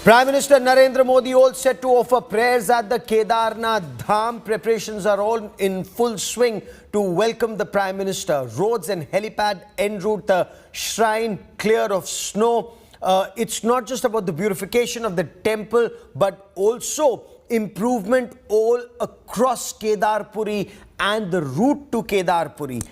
Prime Minister Narendra Modi all set to offer prayers at the Kedarnath Dham. Preparations are all in full swing to welcome the Prime Minister. Roads and helipad en route the shrine clear of snow. It's not just about the beautification of the temple, but also improvement all across Kedarpuri and the route to Kedarpuri.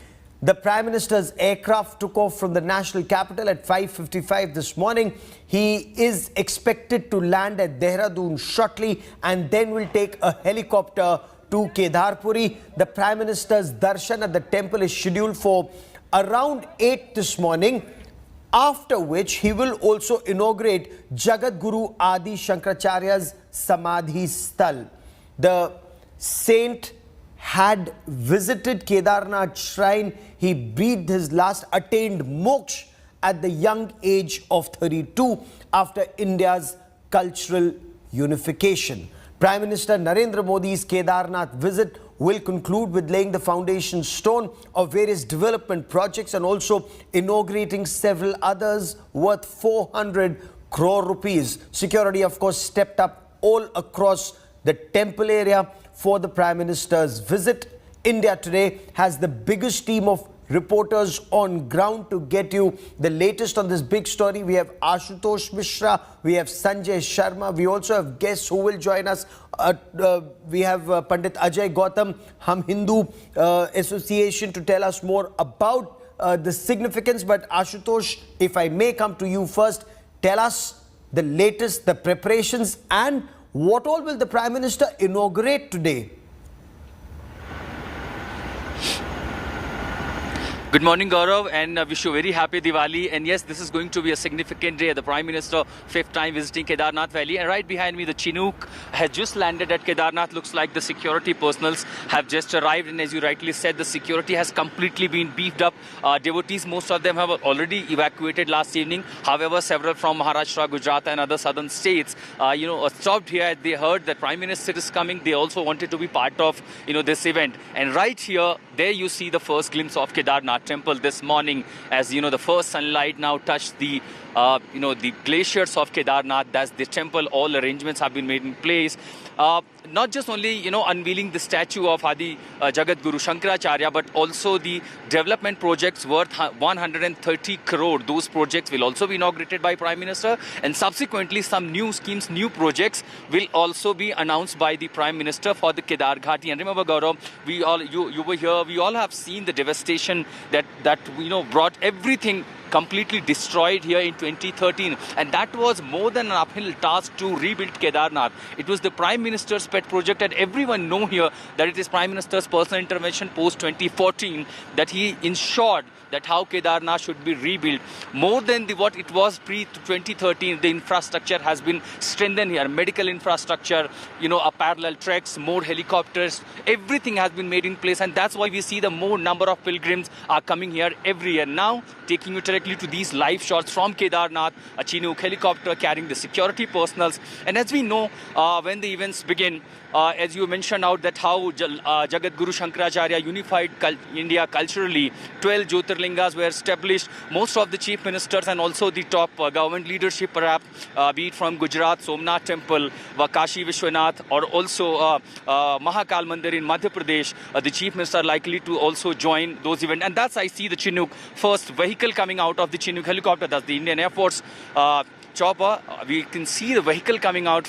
The Prime Minister's aircraft took off from the national capital at 5:55 this morning. He is expected to land at Dehradun shortly and then will take a helicopter to Kedarpuri. The Prime Minister's darshan at the temple is scheduled for around 8 this morning, after which he will also inaugurate Jagat Guru Adi Shankaracharya's Samadhi Sthal. The saint had visited Kedarnath shrine. He breathed his last, attained moksha at the young age of 32 after India's cultural unification. Prime Minister Narendra Modi's Kedarnath visit will conclude with laying the foundation stone of various development projects and also inaugurating several others worth 400 crore rupees. Security, of course, stepped up all across the temple area for the Prime Minister's visit. India Today has the biggest team of reporters on ground to get you the latest on this big story. We have Ashutosh Mishra, we have Sanjay Sharma, we also have guests who will join us. We have Pandit Ajay Gautam, Hum Hindu Association, to tell us more about the significance. But Ashutosh, if I may come to you first, tell us the latest, the preparations, and what all will the Prime Minister inaugurate today? Good morning, Gaurav, and wish you a very happy Diwali. And yes, this is going to be a significant day. The Prime Minister, 5th time visiting Kedarnath Valley. And right behind me, the Chinook has just landed at Kedarnath. Looks like the security personals have just arrived. And as you rightly said, the security has completely been beefed up. Devotees, most of them have already evacuated last evening. However, several from Maharashtra, Gujarat and other southern states, stopped here. They heard that Prime Minister is coming. They also wanted to be part of, this event. And right here, there you see the first glimpse of Kedarnath temple this morning, as the first sunlight now touched the the glaciers of Kedarnath. That's the temple. All arrangements have been made in place. Not just only unveiling the statue of Adi Jagat Guru Shankaracharya, but also the development projects worth 130 crore. Those projects will also be inaugurated by Prime Minister, and subsequently some new schemes, new projects will also be announced by the Prime Minister for the Kedar Ghati. And remember, Gaurav, you were here. We all have seen the devastation that brought everything completely destroyed here in 2013, and that was more than an uphill task to rebuild Kedarnath. It was the Prime Minister's pet project, and everyone know here that it is Prime Minister's personal intervention post 2014 that he ensured that how Kedarnath should be rebuilt. More than what it was pre-2013, the infrastructure has been strengthened here. Medical infrastructure, a parallel tracks, more helicopters, everything has been made in place, and that's why we see the more number of pilgrims are coming here every year. Now, taking you directly to these live shots from Kedarnath, a Chinook helicopter carrying the security personals. And as we know, when the events begin, as you mentioned out that how Jagat Guru Shankaracharya unified India culturally, 12 Jyotirlingas were established. Most of the chief ministers and also the top government leadership, perhaps, be it from Gujarat, Somnath Temple, Kashi Vishwanath, or also Mahakal Mandir in Madhya Pradesh, the chief minister likely to also join those events. And that's, I see the Chinook first vehicle coming out of the Chinook helicopter. That's the Indian Air Force chopper. We can see the vehicle coming out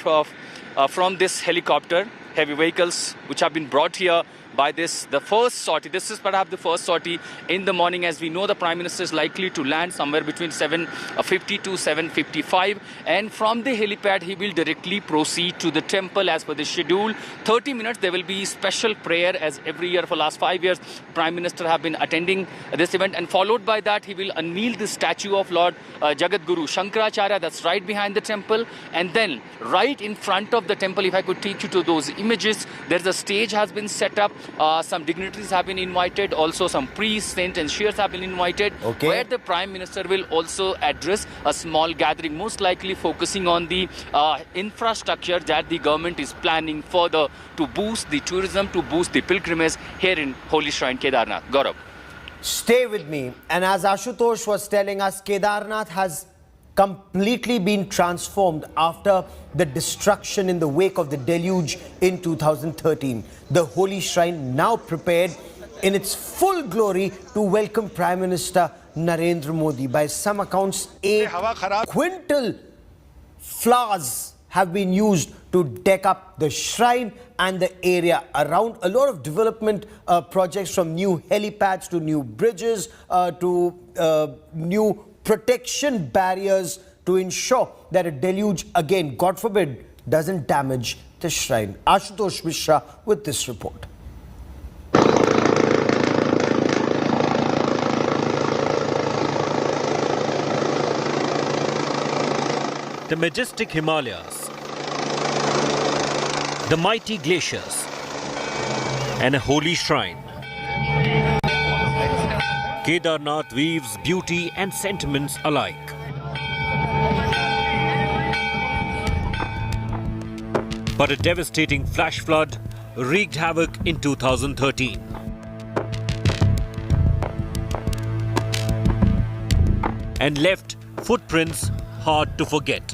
from this helicopter, heavy vehicles which have been brought here by the first sortie. This is perhaps the first sortie in the morning. As we know, the Prime Minister is likely to land somewhere between 7:50 to 7:55, and from the helipad he will directly proceed to the temple as per the schedule. 30 minutes there will be special prayer, as every year for last 5 years Prime Minister have been attending this event, and followed by that he will unveil the statue of Lord Jagat Guru Shankaracharya. That's right behind the temple, and then right in front of the temple, if I could take you to those images, there's a stage has been set up. Some dignitaries have been invited, also some priests, saints and sheikhs have been invited, where the Prime Minister will also address a small gathering, most likely focusing on the infrastructure that the government is planning further to boost the tourism, to boost the pilgrimage here in Holy Shrine Kedarnath. Gaurav. Stay with me. And as Ashutosh was telling us, Kedarnath has completely been transformed after the destruction in the wake of the deluge in 2013. The holy shrine now prepared in its full glory to welcome Prime Minister Narendra Modi. By some accounts, 8 quintal flowers have been used to deck up the shrine and the area around. A lot of development projects, from new helipads to new bridges to new protection barriers, to ensure that a deluge, again, God forbid, doesn't damage the shrine. Ashutosh Mishra with this report. The majestic Himalayas, the mighty glaciers, and a holy shrine. Kedarnath weaves beauty and sentiments alike. But a devastating flash flood wreaked havoc in 2013. And left footprints hard to forget.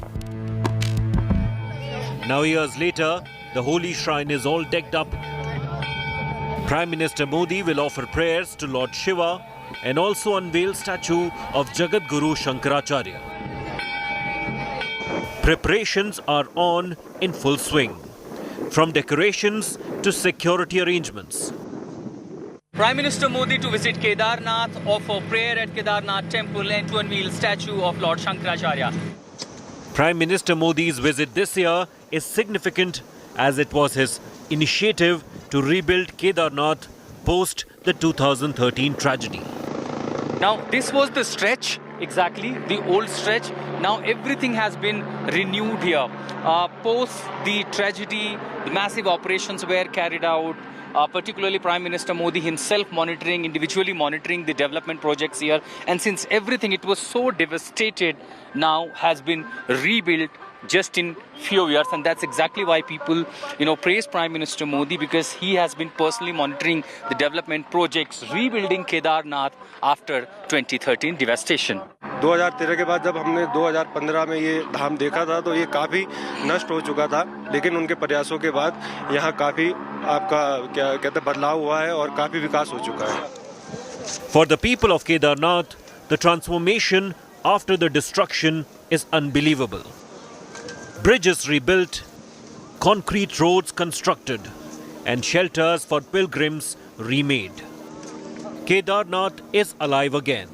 Now, years later, the holy shrine is all decked up. Prime Minister Modi will offer prayers to Lord Shiva and also unveil statue of Jagat Guru Shankaracharya. Preparations are on in full swing, from decorations to security arrangements. Prime Minister Modi to visit Kedarnath, offer prayer at Kedarnath temple and to unveil statue of Lord Shankaracharya. Prime Minister Modi's visit this year is significant as it was his initiative to rebuild Kedarnath post the 2013 tragedy. Now, this was the stretch, exactly, the old stretch. Now everything has been renewed here. Post the tragedy, the massive operations were carried out. Particularly Prime Minister Modi himself individually monitoring the development projects here. And since everything, it was so devastated, now has been rebuilt just in few years. And that's exactly why people, praise Prime Minister Modi, because he has been personally monitoring the development projects, rebuilding Kedarnath after 2013 devastation. 2013 के बाद जब हमने 2015 में ये धाम देखा था तो ये काफ़ी नष्ट हो चुका था, लेकिन उनके प्रयासों के बाद यहाँ काफ़ी बदलाव हुआ है और काफ़ी विकास हो चुका है. For the people of Kedarnath, the transformation after the destruction is unbelievable. Bridges rebuilt, concrete roads constructed, and shelters for pilgrims remade. Kedarnath is alive again.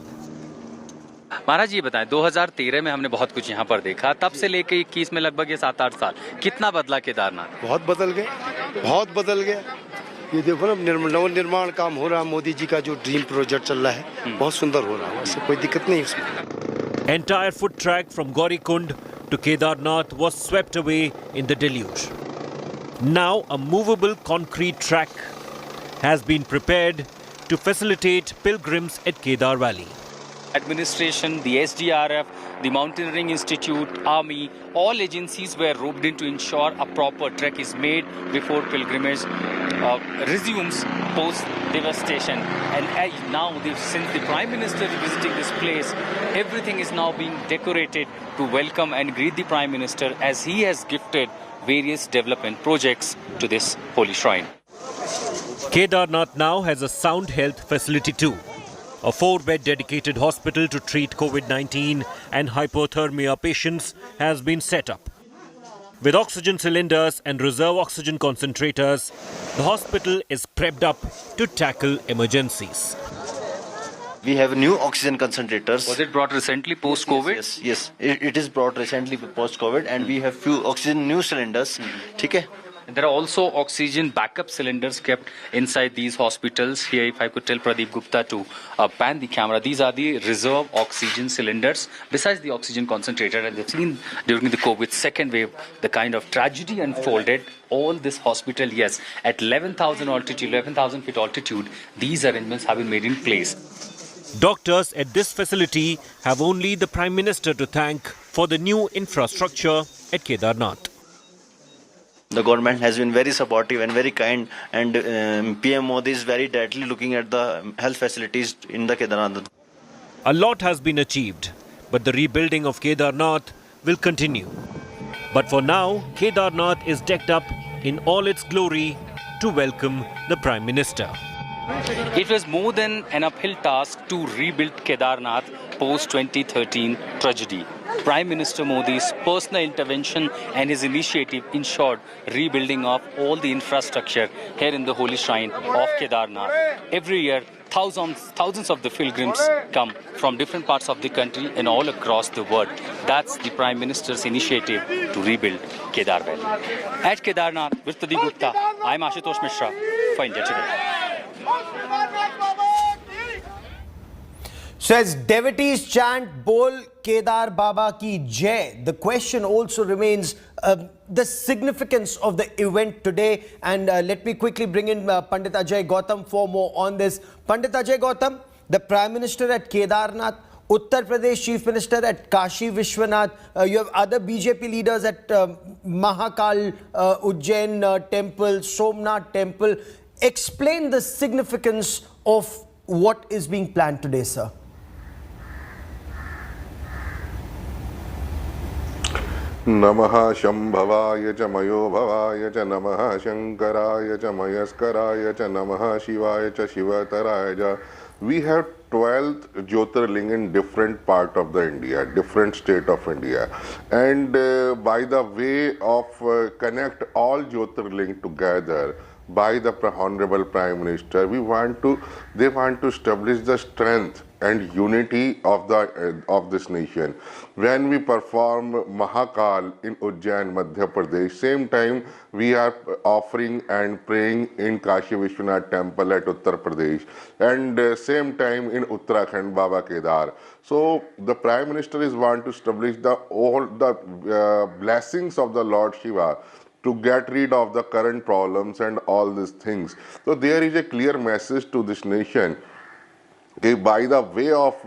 महाराज ये बताएं, 2013 में हमने बहुत कुछ यहाँ पर देखा, तब से लेके 21 में लगभग ये 7-8 साल, कितना बदला केदारनाथ? बहुत बदल गया. ये देखो ना, नवनिर्माण काम हो रहा है. मोदी जी का जो ड्रीम प्रोजेक्ट चल रहा है, बहुत सुंदर हो रहा है. इससे कोई दिक्कत नहीं उसमें. Entire foot track from Gaurikund to Kedarnath was swept away in the deluge. Now a movable concrete track has been prepared to facilitate pilgrims at Kedar Valley. Administration, the SDRF, the Mountaineering Institute, Army, all agencies were roped in to ensure a proper trek is made before pilgrimage resumes post-devastation. And now, since the Prime Minister is visiting this place, everything is now being decorated to welcome and greet the Prime Minister as he has gifted various development projects to this holy shrine. Kedarnath now has a sound health facility too. A 4-bed dedicated hospital to treat COVID-19 and hypothermia patients has been set up. With oxygen cylinders and reserve oxygen concentrators, the hospital is prepped up to tackle emergencies. We have new oxygen concentrators. Was it brought recently post-COVID? Yes. It is brought recently post-COVID, and we have few oxygen new cylinders. Okay. There are also oxygen backup cylinders kept inside these hospitals. Here, if I could tell Pradeep Gupta to pan the camera, these are the reserve oxygen cylinders besides the oxygen concentrator. And they've seen during the COVID second wave the kind of tragedy unfolded. All this hospital, yes, at 11,000 feet altitude, these arrangements have been made in place. Doctors at this facility have only the Prime Minister to thank for the new infrastructure at Kedarnath. The government has been very supportive and very kind, and PM Modi is very directly looking at the health facilities in the Kedarnath. A lot has been achieved, but the rebuilding of Kedarnath will continue. But for now, Kedarnath is decked up in all its glory to welcome the Prime Minister. It was more than an uphill task to rebuild Kedarnath post-2013 tragedy. Prime Minister Modi's personal intervention and his initiative ensured rebuilding of all the infrastructure here in the holy shrine of Kedarnath. Every year, thousands of the pilgrims come from different parts of the country and all across the world. That's the Prime Minister's initiative to rebuild Kedar Valley. At Kedarnath, with Pradeep Gupta, I'm Ashutosh Mishra for India Today. So as devotees chant Bol Kedar Baba Ki Jai, the question also remains the significance of the event today. And let me quickly bring in Pandit Ajay Gautam for more on this. Pandit Ajay Gautam, the Prime Minister at Kedarnath, Uttar Pradesh Chief Minister at Kashi Vishwanath, you have other BJP leaders at Mahakal, Ujjain Temple, Somnath Temple. Explain the significance of what is being planned today, sir. नमः शंभवाय च मयो भवाय च नमः शंकराय च मयस्कराय च नमः शिवाय च शिवतराय च. We have 12th Jyotirling in different part of the India, different state of India, and by the way of connect all Jyotirling together by the Honorable Prime Minister, they want to establish the strength and unity of this nation. When we perform Mahakal in Ujjain, Madhya Pradesh, same time we are offering and praying in Kashi Vishwanath Temple at Uttar Pradesh, and same time in Uttarakhand, Baba Kedar. So the Prime Minister is want to establish all the blessings of the Lord Shiva to get rid of the current problems and all these things. So there is a clear message to this nation. By the way of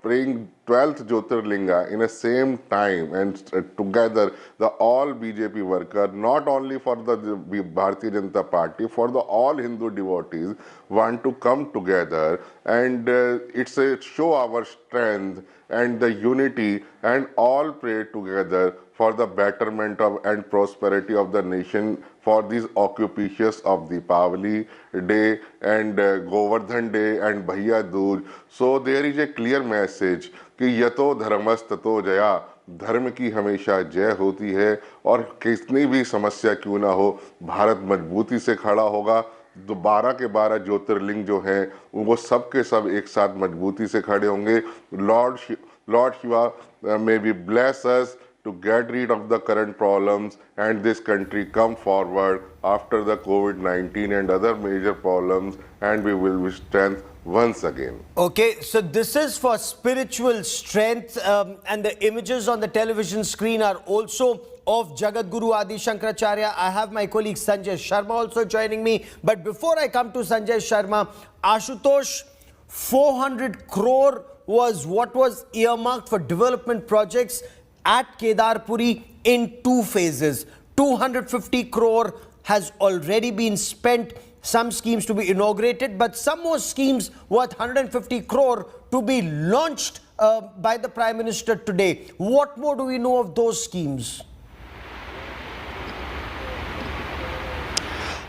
praying 12th Jyotirlinga in the same time and together, the all BJP workers, not only for the Bharatiya Janata Party, for the all Hindu devotees, want to come together, and it's a show our strength and the unity, and all pray together for the betterment of and prosperity of the nation for these auspicious of Deepavali Day and Govardhan Day and Bhaiya Dooj. So there is a clear message कि यतो धर्मस् ततो जया, धर्म की हमेशा जय होती है, और कितनी भी समस्या क्यों ना हो, भारत मजबूती से खड़ा होगा. तो 12 के 12 ज्योतिर्लिंग जो हैं वो सब के सब एक साथ मजबूती से खड़े होंगे. Lord Shiva may be bless us to get rid of the current problems and this country come forward after the COVID-19 and other major problems, and we will be strength once again. Okay, so this is for spiritual strength, and the images on the television screen are also of Jagat Guru Adi Shankaracharya. I have my colleague Sanjay Sharma also joining me. But before I come to Sanjay Sharma, Ashutosh, 400 crore was what was earmarked for development projects at Kedarpuri in 2 phases. 250 crore has already been spent. Some schemes to be inaugurated, but some more schemes worth 150 crore to be launched by the Prime Minister today. What more do we know of those schemes?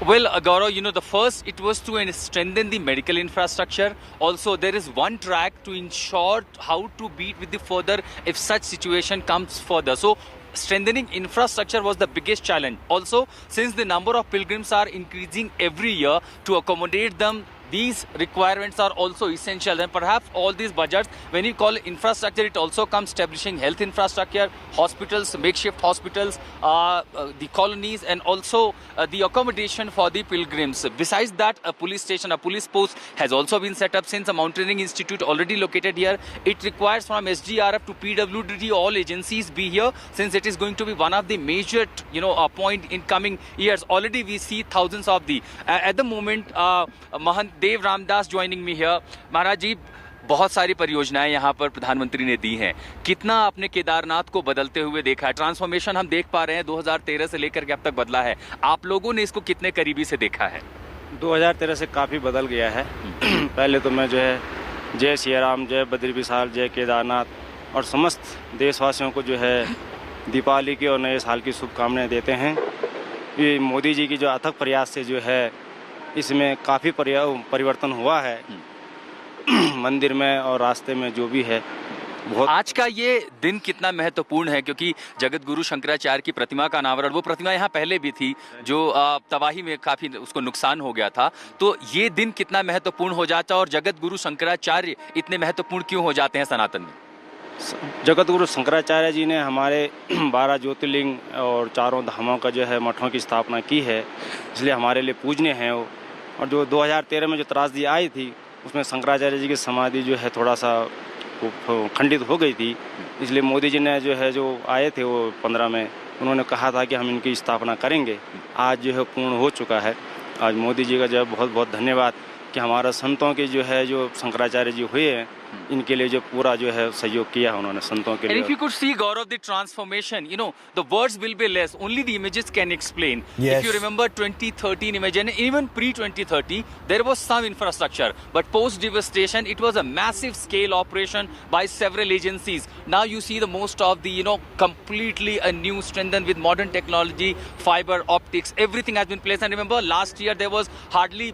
Well, Gaurav, the first, it was to strengthen the medical infrastructure. Also, there is one track to ensure how to beat with the further if such situation comes further. So, strengthening infrastructure was the biggest challenge. Also, since the number of pilgrims are increasing every year, to accommodate them, these requirements are also essential. And perhaps all these budgets, when you call infrastructure, it also comes establishing health infrastructure, hospitals, makeshift hospitals, the colonies, and also the accommodation for the pilgrims. Besides that, a police station, a police post has also been set up. Since a Mountaineering Institute already located here, it requires from SGRF to PWD all agencies be here, since it is going to be one of the major, point in coming years. Already we see thousands of the, at the moment, Mahant Dev Ramdas joining me here. महाराज जी, बहुत सारी परियोजनाएं यहाँ पर प्रधानमंत्री ने दी हैं. कितना आपने केदारनाथ को बदलते हुए देखा है? ट्रांसफॉर्मेशन हम देख पा रहे हैं 2013 से लेकर के अब तक बदला है. आप लोगों ने इसको कितने करीबी से देखा है? 2013 से काफ़ी बदल गया है. पहले तो मैं जय सिया राम, जय बद्री विशाल, जय केदारनाथ, और समस्त देशवासियों को जो है दीपावली की और नए साल की शुभकामनाएं देते हैं। ये मोदी जी की जो अथक प्रयास से जो है इसमें काफ़ी परिवर्तन हुआ है मंदिर में और रास्ते में जो भी है बहुत। आज का ये दिन कितना महत्वपूर्ण है, क्योंकि जगत गुरु शंकराचार्य की प्रतिमा का अनावरण, वो प्रतिमा यहाँ पहले भी थी जो तबाही में काफ़ी उसको नुकसान हो गया था, तो ये दिन कितना महत्वपूर्ण हो जाता है और जगत गुरु शंकराचार्य इतने महत्वपूर्ण क्यों हो जाते हैं सनातन में? जगत गुरु शंकराचार्य जी ने हमारे 12 ज्योतिर्लिंग और 4 धामों का जो है मठों की स्थापना की है, इसलिए हमारे लिए पूजनीय हैं वो। और जो 2013 में जो त्रासदी आई थी उसमें शंकराचार्य जी की समाधि जो है थोड़ा सा खंडित हो गई थी, इसलिए मोदी जी ने जो है जो आए थे वो 15 में उन्होंने कहा था कि हम इनकी स्थापना करेंगे। आज जो है पूर्ण हो चुका है। आज मोदी जी का जो है बहुत बहुत धन्यवाद कि हमारा संतों के जो है जो शंकराचार्य जी हुए हैं इनके लिए जो पूरा जो है सहयोग किया है उन्होंने संतों के लिए। And if you could see Gaurav the transformation, you know, the words will be less, only the images can explain. Yes. If you remember 2013 image and even pre-2030, there was some infrastructure, but post-devastation, it was a massive scale operation by several agencies. Now you see the most of the, you know, completely a new strengthened with modern technology, fiber optics, everything has been placed. And remember last year there was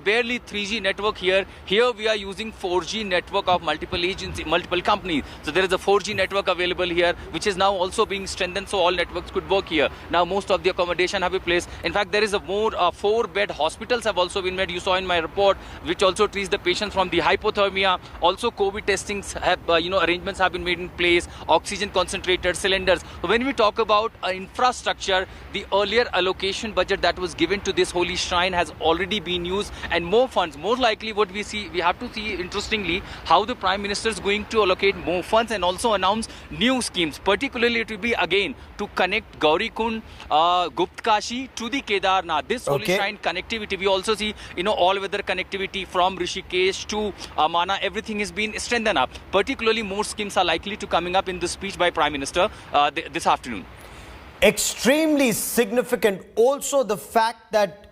barely 3G network here. Here we are using 4G network of multiple agencies, multiple companies. So there is a 4G network available here, which is now also being strengthened, so all networks could work here. Now most of the accommodation have been placed. In fact, there is a more 4-bed hospitals have also been made. You saw in my report, which also treats the patients from the hypothermia. Also, COVID testings have, arrangements have been made in place. Oxygen concentrators, cylinders. So when we talk about infrastructure, the earlier allocation budget that was given to this holy shrine has already been used, and more funds. More likely, what we see, we have to see interestingly how the Prime Minister is going to allocate more funds and also announce new schemes. Particularly, it will be again to connect Gaurikund, Gupt Kashi to the Kedarnath. This holy shrine connectivity. We also see, all-weather connectivity from Rishikesh to Amana. Everything has been strengthened up. Particularly, more schemes are likely to coming up in the speech by Prime Minister this afternoon. Extremely significant. Also, the fact that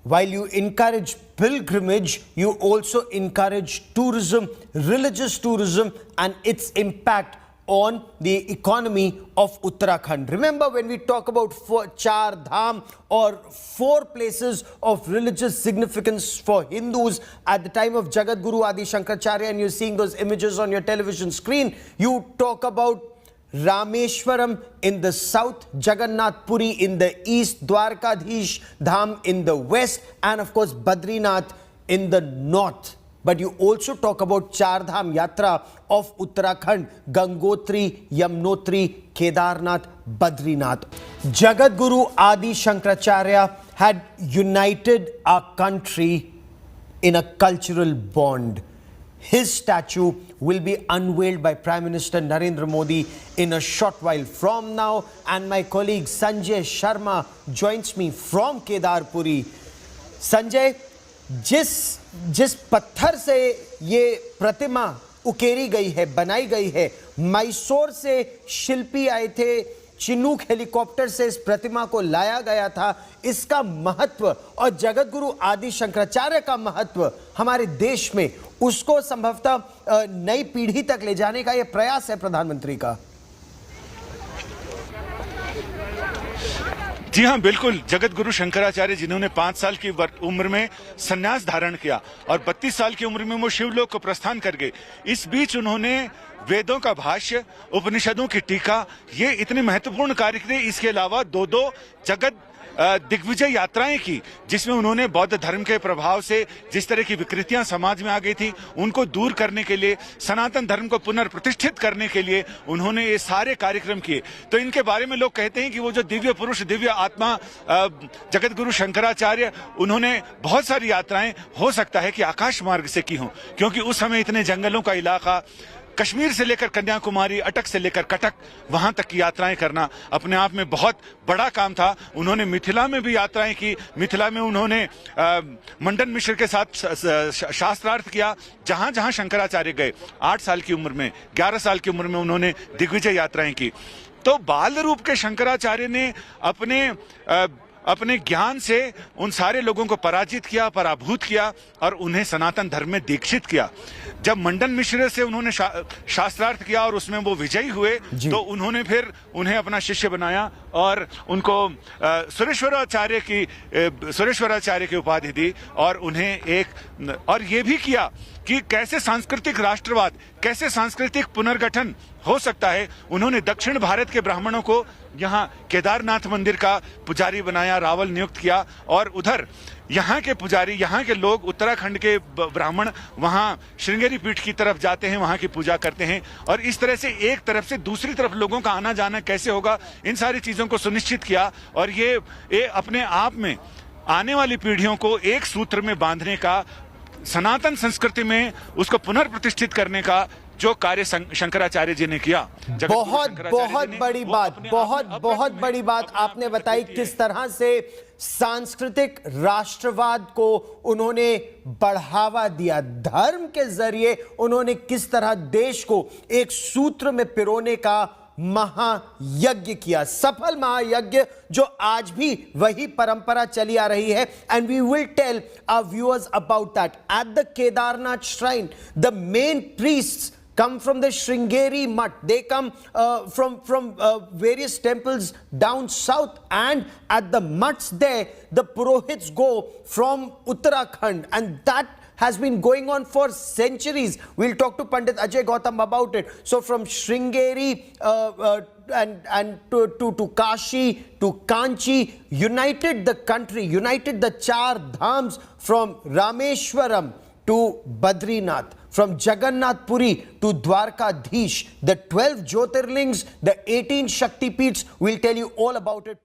while you encourage pilgrimage, you also encourage tourism, religious tourism, and its impact on the economy of Uttarakhand. Remember, when we talk about Char Dham or 4 places of religious significance for Hindus at the time of Jagat Guru Adi Shankaracharya, and you're seeing those images on your television screen, you talk about Rameshwaram in the south, Jagannath Puri in the east, Dwarkadhish Dham in the west, and of course Badrinath in the north. But you also talk about Char Dham Yatra of Uttarakhand, Gangotri, Yamnotri, Kedarnath, Badrinath. Jagat Guru Adi Shankaracharya had united our country in a cultural bond. His statue will be unveiled by Prime Minister Narendra Modi in a short while from now, and my colleague Sanjay Sharma joins me from Kedarpuri. Sanjay, जिस पत्थर से ये प्रतिमा उकेरी गई है, बनाई गई है, मैसूर से शिल्पी आए थे, चिनूक हेलीकॉप्टर से इस प्रतिमा को लाया गया था, इसका महत्व और जगत गुरु आदि शंकराचार्य का महत्व हमारे देश में, उसको संभवतः नई पीढ़ी तक ले जाने का यह प्रयास है प्रधानमंत्री का। जी हाँ, बिल्कुल। जगत गुरु शंकराचार्य जिन्होंने 5 साल की उम्र में संन्यास धारण किया और 32 साल की उम्र में वो शिवलोक को प्रस्थान कर गए। इस बीच उन्होंने वेदों का भाष्य, उपनिषदों की टीका, ये इतने महत्वपूर्ण कार्य किए। इसके अलावा 2 जगत दिग्विजय यात्राएं की, जिसमें उन्होंने बौद्ध धर्म के प्रभाव से जिस तरह की विकृतियां समाज में आ गई थी उनको दूर करने के लिए, सनातन धर्म को पुनर्प्रतिष्ठित करने के लिए उन्होंने ये सारे कार्यक्रम किए। तो इनके बारे में लोग कहते हैं कि वो जो दिव्य पुरुष, दिव्य आत्मा जगत गुरु शंकराचार्य, उन्होंने बहुत सारी यात्राएं हो सकता है कि आकाश मार्ग से की हों, क्योंकि उस समय इतने जंगलों का इलाका, कश्मीर से लेकर कन्याकुमारी, अटक से लेकर कटक, वहां तक की यात्राएं करना अपने आप में बहुत बड़ा काम था। उन्होंने मिथिला में भी यात्राएं की। मिथिला में उन्होंने मंडन मिश्र के साथ शास्त्रार्थ किया। जहां जहां शंकराचार्य गए, 8 साल की उम्र में, 11 साल की उम्र में उन्होंने दिग्विजय यात्राएं की। तो बाल रूप के शंकराचार्य ने अपने अपने ज्ञान से उन सारे लोगों को पराजित किया, पराभूत किया और उन्हें सनातन धर्म में दीक्षित किया। जब मंडन मिश्र से उन्होंने शास्त्रार्थ किया और उसमें वो विजयी हुए तो उन्होंने फिर उन्हें अपना शिष्य बनाया और उनको सुरेश्वराचार्य की उपाधि दी और उन्हें और ये भी किया कि कैसे सांस्कृतिक राष्ट्रवाद, कैसे सांस्कृतिक पुनर्गठन हो सकता है। उन्होंने दक्षिण भारत के ब्राह्मणों को यहाँ केदारनाथ मंदिर का पुजारी बनाया, रावल नियुक्त किया और उधर यहाँ के पुजारी, यहाँ के लोग, उत्तराखंड के ब्राह्मण वहाँ श्रृंगेरी पीठ की तरफ जाते हैं, वहाँ की पूजा करते हैं और इस तरह से एक तरफ से दूसरी तरफ लोगों का आना जाना कैसे होगा, इन सारी चीज़ों को सुनिश्चित किया और ये अपने आप में आने वाली पीढ़ियों को एक सूत्र में बांधने का, सनातन संस्कृति में उसको पुनर्प्रतिष्ठित करने का जो कार्य शंकराचार्य जी ने किया। बहुत बड़ी बात आपने बताई, किस तरह से सांस्कृतिक राष्ट्रवाद को उन्होंने बढ़ावा दिया, धर्म के जरिए उन्होंने किस तरह देश को एक सूत्र में पिरोने का महायज्ञ किया, सफल महायज्ञ जो आज भी वही परंपरा चली आ रही है। And we will tell our viewers about that. At the Kedarnath shrine, the main priests come from the Sringeri Mutt. They come from various temples down south, and at the mutts there, the Purohits go from Uttarakhand, and that has been going on for centuries. We'll talk to Pandit Ajay Gautam about it. So from Sringeri and to Kashi, to Kanchi, united the country, united the Char Dhams from Rameshwaram to Badrinath, from Jagannath Puri to Dwarkadhish, the 12 Jyotirlings, the 18 Shakti Peeths. We'll tell you all about it.